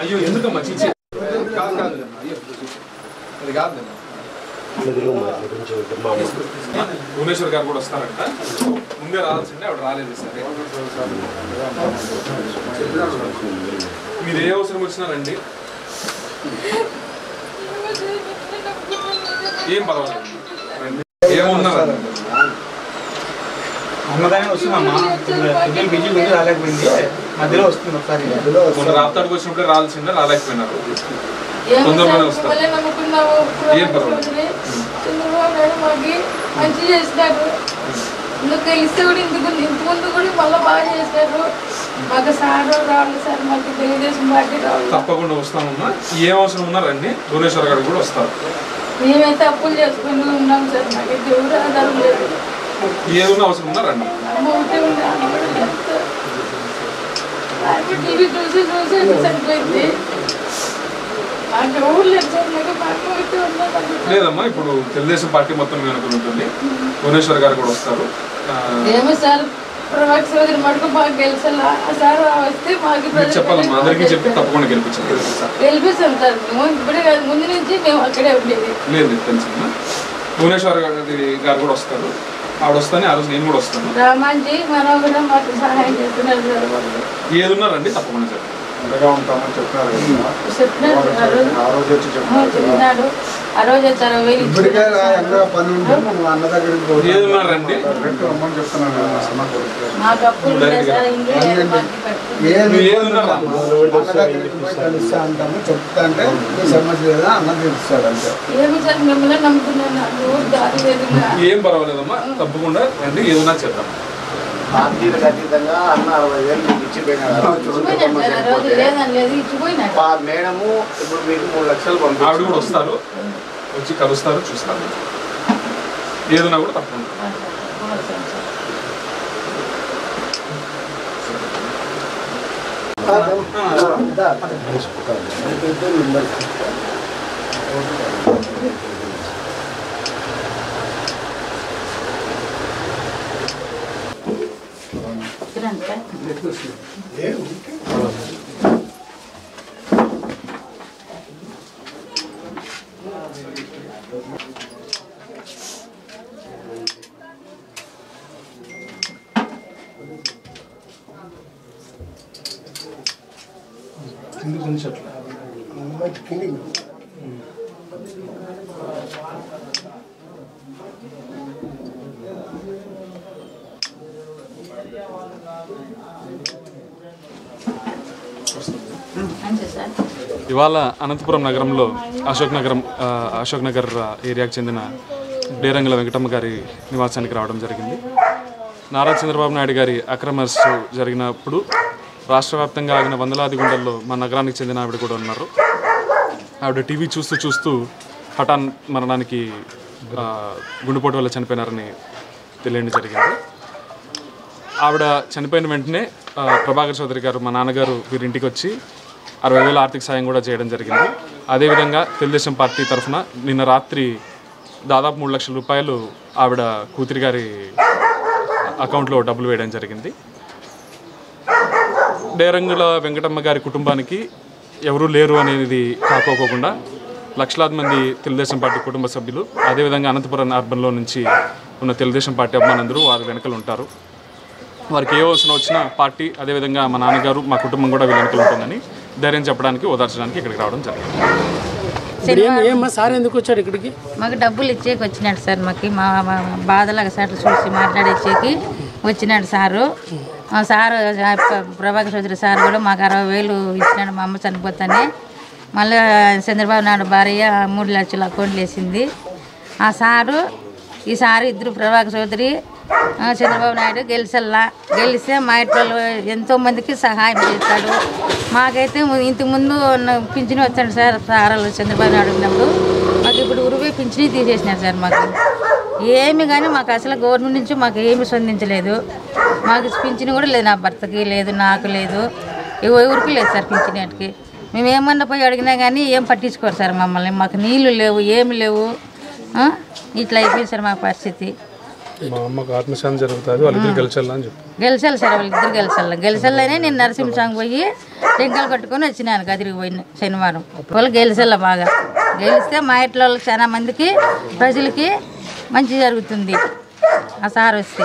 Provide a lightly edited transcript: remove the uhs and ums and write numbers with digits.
అయ్యో ఎందుకమ్మా చిచ్చి కాదు కాదు అయ్యో అది కాదు భువనేశ్వర్ గారు కూడా వస్తారంట ముందే రావాల్సిందే ఆవిడ రాలేదు సరే మీరు ఏ అవసరం వచ్చినారండి ఏం పర్వాలేదు ఏమున్నారండి అమ్మగానే వస్తుందమ్మా బిజీ ఉంది రాలేకపోయింది మధ్యలో వస్తుంది ఒకసారి రాప్తాడికి వచ్చినప్పుడే రావాల్సిందే రాలేకపోయినారు తొందరగానే వస్తారు ఏం పర్వాలేదు మంచి చేసినారు ఇందుకు తెలిస్తే కూడా ఇంతకుముందు కూడా మళ్ళీ బాగా చేసినారు మాకు సార్ రావాలి సార్ మాకు తెలుగుదేశం పార్టీ రావాలి తప్పకుండా వస్తామమ్మా ఏం అవసరం ఉన్నారండి భువనేశ్వర్ గారు కూడా వస్తారు మేమైతే అప్పులు చేసుకుని ఉన్నాం సార్ మాకు దేవుడు ఆధారం లేదు ఏమన్నా అవసరం ఉన్నారండి టీవీ చూసి చూసి సరిపోయింది లేదమ్మా ఇప్పుడు తెలుగుదేశం పార్టీ మొత్తం అనుకుని ఉంటుంది భువనేశ్వర్ గారు కూడా వస్తారు ఏమో సార్ ప్రభాకర్ చౌదరి మటుకు మాకు గెలిచాలా సార్ వస్తే మాకు చెప్పాలమ్మా అందరికీ చెప్పి తప్పకుండా గెలిపించాం సార్ ఇప్పుడే కాదు ముందు నుంచి మేము అక్కడే ఉండేది లేదు తెలుసమ్మా భువనేశ్వర్ గారు కూడా వస్తారు ఆవిడ వస్తానే ఆ రోజు నేను కూడా వస్తాను రామాంజీ మనం కూడా మాకు సహాయం చేస్తున్నారు సార్ ఏది ఉన్నారండి తప్పకుండా చెప్పండి ఉంటామని చెప్పినారు ఆ రోజు వచ్చారు ఇప్పటికే పని ఉంటే అన్న దగ్గరికి ఏది ఉన్నారండి రమ్మని చెప్తున్నాను మాకు అప్పులు కలిస్తా అంటాము చెప్తా అంటే సమస్య లేదా అన్న తెలుస్తాడు అంటే ఏమి సార్ మిమ్మల్ని నమ్ముతున్నాను ఏం పర్వాలేదమ్మా తప్పకుండా రండి ఏదన్నా చెప్తాం పార్టీలకు అతీతంగా అన్న 60,000 మీకు ఇచ్చిపోయినాడు మేడము ఇప్పుడు మీకు 3 లక్షలు పంపి ఆవిడ కూడా వస్తారు వచ్చి కలుస్తారు చూస్తారు ఏదన్నా కూడా తప్పకుండా ఇవాళ అనంతపురం నగరంలో అశోక్ నగర్ ఏరియాకు చెందిన డేరంగుల వెంకటమ్మ గారి నివాసానికి రావడం జరిగింది. నారా చంద్రబాబు నాయుడు గారి అక్రమ అరెస్టు జరిగినప్పుడు రాష్ట్ర వ్యాప్తంగా ఆగిన వందలాది గుండెల్లో మా నగరానికి చెందిన ఆవిడ కూడా ఉన్నారు. ఆవిడ టీవీ చూస్తూ హఠాన్ మరణానికి గుండెపోటు వల్ల చనిపోయినారని తెలియడం జరిగింది. ఆవిడ చనిపోయిన వెంటనే ప్రభాకర్ చౌదరి గారు మా నాన్నగారు వీరింటికి వచ్చి 60,000 ఆర్థిక సాయం కూడా చేయడం జరిగింది. అదేవిధంగా తెలుగుదేశం పార్టీ తరఫున నిన్న రాత్రి దాదాపు 3 లక్షల రూపాయలు ఆవిడ కూతురి గారి అకౌంట్లో డబ్బులు వేయడం జరిగింది. డేరంగుల వెంకటమ్మ గారి కుటుంబానికి ఎవరూ లేరు అనేది కాకోకుండా లక్షలాది మంది తెలుగుదేశం పార్టీ కుటుంబ సభ్యులు, అదేవిధంగా అనంతపురం అర్బన్లో నుంచి ఉన్న తెలుగుదేశం పార్టీ అభిమానులందరూ వారి వెనకలు ఉంటారు. వారికి ఏ అవసరం వచ్చినా పార్టీ, అదేవిధంగా మా నాన్నగారు, మా కుటుంబం కూడా వీళ్ళ వెనకలు ఉంటుందని ధైర్యం చెప్పడానికి, ఓదార్చడానికి ఇక్కడికి రావడం జరిగింది. ఏమ్మా సార్ ఎందుకు వచ్చాడు ఇక్కడికి? మాకు డబ్బులు ఇచ్చేకి వచ్చినాడు సార్. మా బాధలాగా సార్లు చూసి మాట్లాడేకి వచ్చినాడు sir. Sir Prabhakar Chowdary sir కూడా మాకు 60,000 ఇచ్చినాడు. మా అమ్మ చనిపోతానే మళ్ళీ చంద్రబాబు నాయుడు భార్య 3 లక్షలు అకౌంట్లు వేసింది. ఆ సారు ఈసారి ఇద్దరు ప్రభాకర్ చౌదరి చంద్రబాబు నాయుడు గెలిస్తే మా ఇంట్లో ఎంతోమందికి సహాయం చేస్తాడు. మాకైతే ఇంతకుముందు పింఛను వచ్చాడు సార్ సారాలు చంద్రబాబు నాయుడు ఉన్నప్పుడు. మాకు ఇప్పుడు ఉరువే పింఛని తీసేసినారు సార్. మాకు ఏమి కానీ మాకు అసలు గవర్నమెంట్ నుంచి మాకు ఏమి స్పందించలేదు. మాకు పింఛను కూడా లేదు, నా భర్తకి లేదు, నాకు లేదు, ఎవరికి లేదు సార్ పింఛన్కి. మేము ఏమన్నా పోయి అడిగినా కానీ ఏం పట్టించుకోరు సార్ మమ్మల్ని. మాకు నీళ్లు లేవు, ఏమి లేవు. ఇట్లా అయిపోయింది సార్ మా పరిస్థితి. మా అమ్మకు ఆత్మశాంతి జరుగుతుంది, వాళ్ళిద్దరు గెలిచాలని చెప్పి గెలిచాలి సార్, వాళ్ళిద్దరు గెలిచాలనే నేను నరసింహస్వామి పోయి టెంకాయలు కట్టుకొని వచ్చినాను గదిరికి పోయిన శనివారం. వాళ్ళు గెలిచాల బాగా గెలిస్తే మా ఇంట్లో చాలా మందికి ప్రజలకి మంచి జరుగుతుంది ఆ సార్ వస్తే.